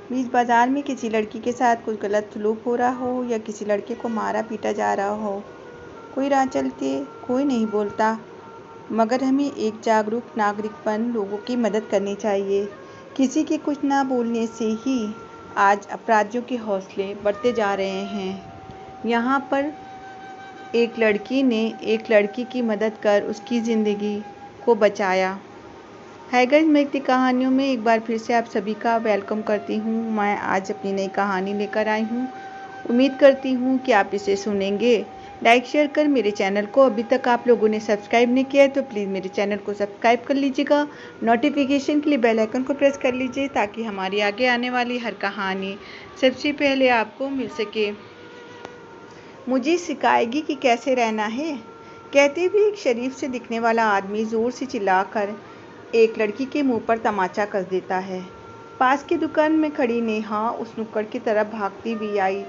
बीच बाजार में किसी लड़की के साथ कुछ गलत सलूक हो रहा हो या किसी लड़के को मारा पीटा जा रहा हो, कोई राह चलते कोई नहीं बोलता, मगर हमें एक जागरूक नागरिक बन लोगों की मदद करनी चाहिए। किसी के कुछ ना बोलने से ही आज अपराधियों के हौसले बढ़ते जा रहे हैं। यहाँ पर एक लड़की ने एक लड़की की मदद कर उसकी ज़िंदगी को बचाया है। गाइस, मैं इतनी कहानियों में एक बार फिर से आप सभी का वेलकम करती हूँ। मैं आज अपनी नई कहानी लेकर आई हूँ। उम्मीद करती हूँ कि आप इसे सुनेंगे। लाइक शेयर कर मेरे चैनल को अभी तक आप लोगों ने सब्सक्राइब नहीं किया है तो प्लीज़ मेरे चैनल को सब्सक्राइब कर लीजिएगा। नोटिफिकेशन के लिए बेल आइकन को प्रेस कर लीजिए ताकि हमारी आगे आने वाली हर कहानी सबसे पहले आपको मिल सके। मुझे सिखाएगी कि कैसे रहना है, कहते हुए एक शरीफ से दिखने वाला आदमी ज़ोर से चिल्लाकर एक लड़की के मुंह पर तमाचा कस देता है। पास की दुकान में खड़ी नेहा उस नुक्कड़ की तरफ भागती हुई आई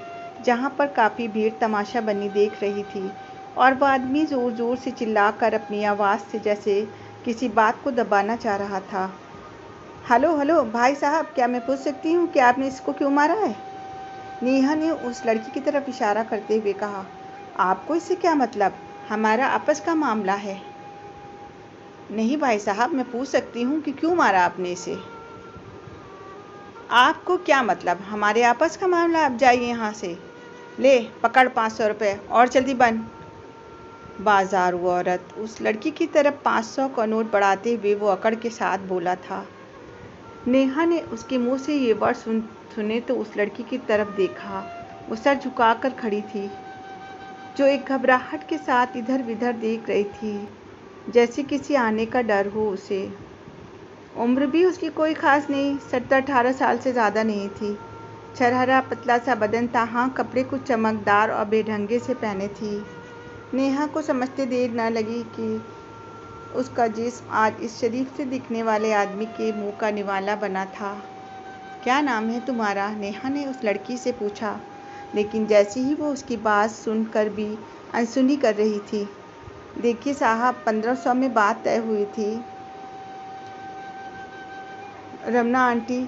जहां पर काफ़ी भीड़ तमाशा बनी देख रही थी और वह आदमी ज़ोर ज़ोर से चिल्लाकर अपनी आवाज़ से जैसे किसी बात को दबाना चाह रहा था। हेलो हेलो भाई साहब, क्या मैं पूछ सकती हूँ कि आपने इसको क्यों मारा है? नेहा ने उस लड़की की तरफ इशारा करते हुए कहा। आपको इससे क्या मतलब? हमारा आपस का मामला है। नहीं भाई साहब, मैं पूछ सकती हूँ कि क्यों मारा आपने इसे? आपको क्या मतलब? हमारे आपस का मामला, आप जाइए यहाँ से। ले पकड़ 500 रुपये और जल्दी बन। बाजारू औरत उस लड़की की तरफ 500 का नोट बढ़ाते हुए वो अकड़ के साथ बोला था। नेहा ने उसके मुंह से ये वर्ड सुने तो उस लड़की की तरफ देखा। वो सर झुकाकर खड़ी थी, जो एक घबराहट के साथ इधर उधर देख रही थी, जैसे किसी आने का डर हो उसे। उम्र भी उसकी कोई खास नहीं, 17-18 साल से ज़्यादा नहीं थी। छरहरा पतला सा बदन था। हाँ, कपड़े कुछ चमकदार और बेढंगे से पहने थी। नेहा को समझते देर न लगी कि उसका जिस्म आज इस शरीफ से दिखने वाले आदमी के मुंह का निवाला बना था। क्या नाम है तुम्हारा? नेहा ने उस लड़की से पूछा, लेकिन जैसे ही वो उसकी बात सुनकर भी अनसुनी कर रही थी। देखिए साहब, 1500 में बात तय हुई थी। रमना आंटी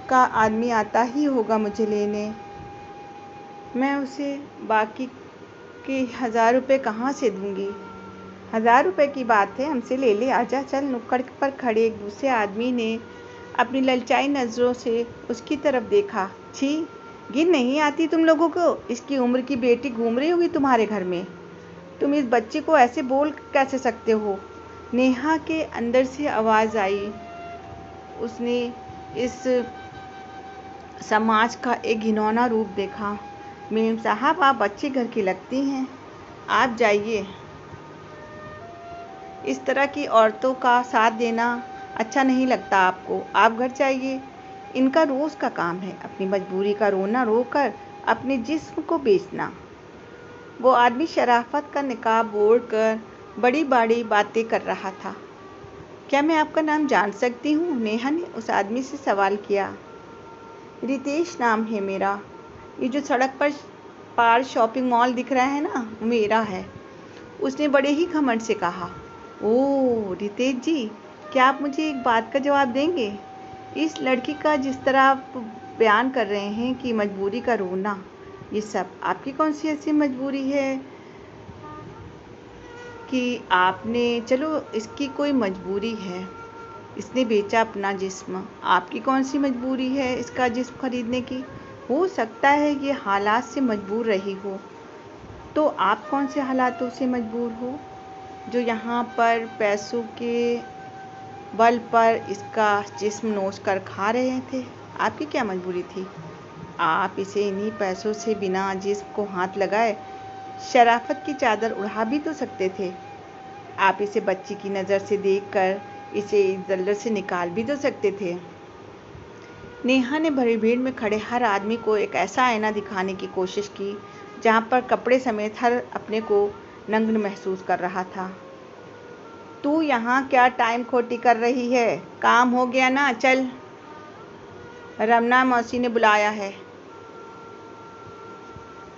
का आदमी आता ही होगा मुझे लेने। मैं उसे बाकी के 1000 रुपये कहाँ से दूंगी? 1000 रुपये की बात है, हमसे ले ले, आजा चल। नुक्कड़ पर खड़े एक दूसरे आदमी ने अपनी ललचाई नज़रों से उसकी तरफ देखा। छी, गिन नहीं आती तुम लोगों को? इसकी उम्र की बेटी घूम रही होगी तुम्हारे घर में। तुम इस बच्चे को ऐसे बोल कैसे सकते हो? नेहा के अंदर से आवाज़ आई। उसने इस समाज का एक घिनौना रूप देखा। मेम साहब, आप अच्छे घर की लगती हैं, आप जाइए। इस तरह की औरतों का साथ देना अच्छा नहीं लगता आपको, आप घर जाइए। इनका रोज़ का काम है अपनी मजबूरी का रोना रोकर अपने जिस्म को बेचना। वो आदमी शराफत का निकाब ओढ़कर बड़ी बड़ी बातें कर रहा था। क्या मैं आपका नाम जान सकती हूँ? नेहा ने उस आदमी से सवाल किया। रितेश नाम है मेरा। ये जो सड़क पर पार शॉपिंग मॉल दिख रहा है ना, मेरा है, उसने बड़े ही घमंड से कहा। ओह रितेश जी, क्या आप मुझे एक बात का जवाब देंगे? इस लड़की का जिस तरह आप बयान कर रहे हैं कि मजबूरी का रोना, ये सब आपकी कौन सी ऐसी मजबूरी है कि आपने, चलो इसकी कोई मजबूरी है, इसने बेचा अपना जिस्म, आपकी कौन सी मजबूरी है इसका जिस्म खरीदने की? हो सकता है ये हालात से मजबूर रही हो, तो आप कौन से हालातों से मजबूर हो जो यहाँ पर पैसों के बल पर इसका जिस्म नोच कर खा रहे थे? आपकी क्या मजबूरी थी? आप इसे इन्हीं पैसों से बिना जिस्म को हाथ लगाए शराफत की चादर उड़ा भी तो सकते थे। आप इसे बच्ची की नज़र से देखकर इसे इस दलदल से निकाल भी तो सकते थे। नेहा ने भरी भीड़ में खड़े हर आदमी को एक ऐसा आईना दिखाने की कोशिश की जहाँ पर कपड़े समेत हर अपने को नग्न महसूस कर रहा था। तू यहाँ क्या टाइम खोटी कर रही है? काम हो गया ना, चल। रमना मौसी ने बुलाया है,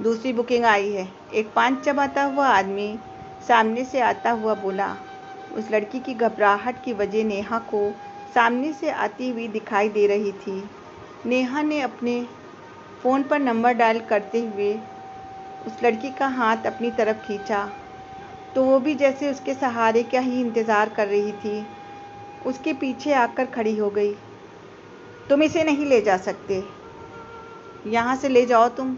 दूसरी बुकिंग आई है। एक पान चबाता हुआ आदमी सामने से आता हुआ बोला। उस लड़की की घबराहट की वजह नेहा को सामने से आती हुई दिखाई दे रही थी। नेहा ने अपने फ़ोन पर नंबर डायल करते हुए उस लड़की का हाथ अपनी तरफ खींचा, तो वो भी जैसे उसके सहारे का ही इंतज़ार कर रही थी, उसके पीछे आकर खड़ी हो गई। तुम इसे नहीं ले जा सकते, यहाँ से ले जाओ तुम।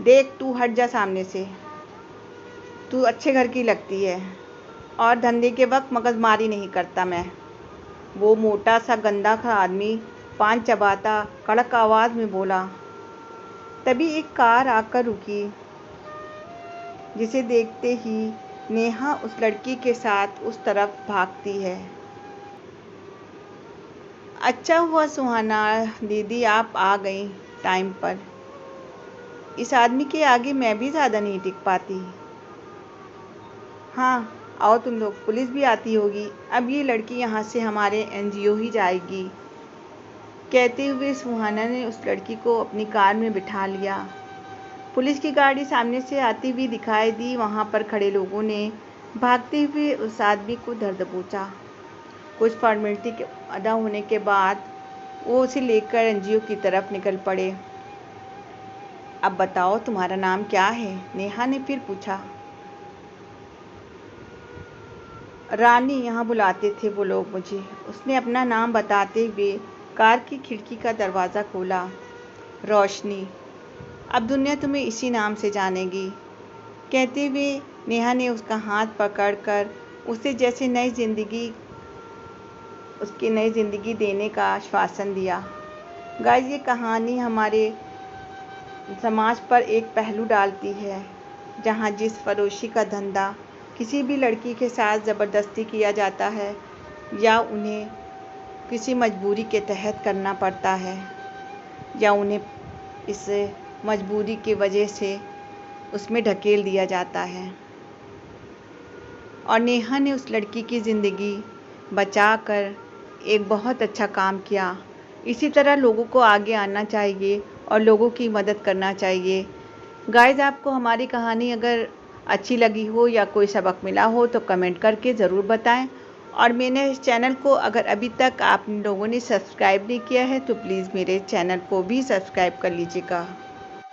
देख, तू हट जा सामने से, तू अच्छे घर की लगती है और धंधे के वक्त मगजमारी नहीं करता मैं। वो मोटा सा गंदा सा आदमी पान चबाता कड़क आवाज़ में बोला। तभी एक कार आकर रुकी, जिसे देखते ही नेहा उस लड़की के साथ उस तरफ भागती है। अच्छा हुआ सुहाना दीदी आप आ गई टाइम पर। इस आदमी के आगे मैं भी ज़्यादा नहीं टिक पाती। हाँ आओ तुम लोग, पुलिस भी आती होगी। अब ये लड़की यहाँ से हमारे एनजीओ ही जाएगी। कहते हुए सुहाना ने उस लड़की को अपनी कार में बिठा लिया। पुलिस की गाड़ी सामने से आती हुई दिखाई दी। वहाँ पर खड़े लोगों ने भागते हुए उस आदमी को धर दबोचा। कुछ फॉर्मेलिटी के अदा होने के बाद वो उसे लेकर एनजीओ की तरफ निकल पड़े। अब बताओ तुम्हारा नाम क्या है? नेहा ने फिर पूछा। रानी यहाँ बुलाते थे वो लोग मुझे, उसने अपना नाम बताते हुए कार की खिड़की का दरवाज़ा खोला। रोशनी, अब दुनिया तुम्हें इसी नाम से जानेगी। कहते हुए नेहा ने उसका हाथ पकड़कर उसे जैसे उसकी नई ज़िंदगी देने का आश्वासन दिया। गाइस, ये कहानी हमारे समाज पर एक पहलू डालती है, जहाँ जिस फरोशी का धंधा किसी भी लड़की के साथ ज़बरदस्ती किया जाता है या उन्हें किसी मजबूरी के तहत करना पड़ता है या उन्हें इस मजबूरी की वजह से उसमें ढकेल दिया जाता है। और नेहा ने उस लड़की की ज़िंदगी बचाकर एक बहुत अच्छा काम किया। इसी तरह लोगों को आगे आना चाहिए और लोगों की मदद करना चाहिए। गाइस, आपको हमारी कहानी अगर अच्छी लगी हो या कोई सबक मिला हो तो कमेंट करके ज़रूर बताएं। और मैंने इस चैनल को अगर अभी तक आप लोगों ने सब्सक्राइब नहीं किया है तो प्लीज़ मेरे चैनल को भी सब्सक्राइब कर लीजिएगा।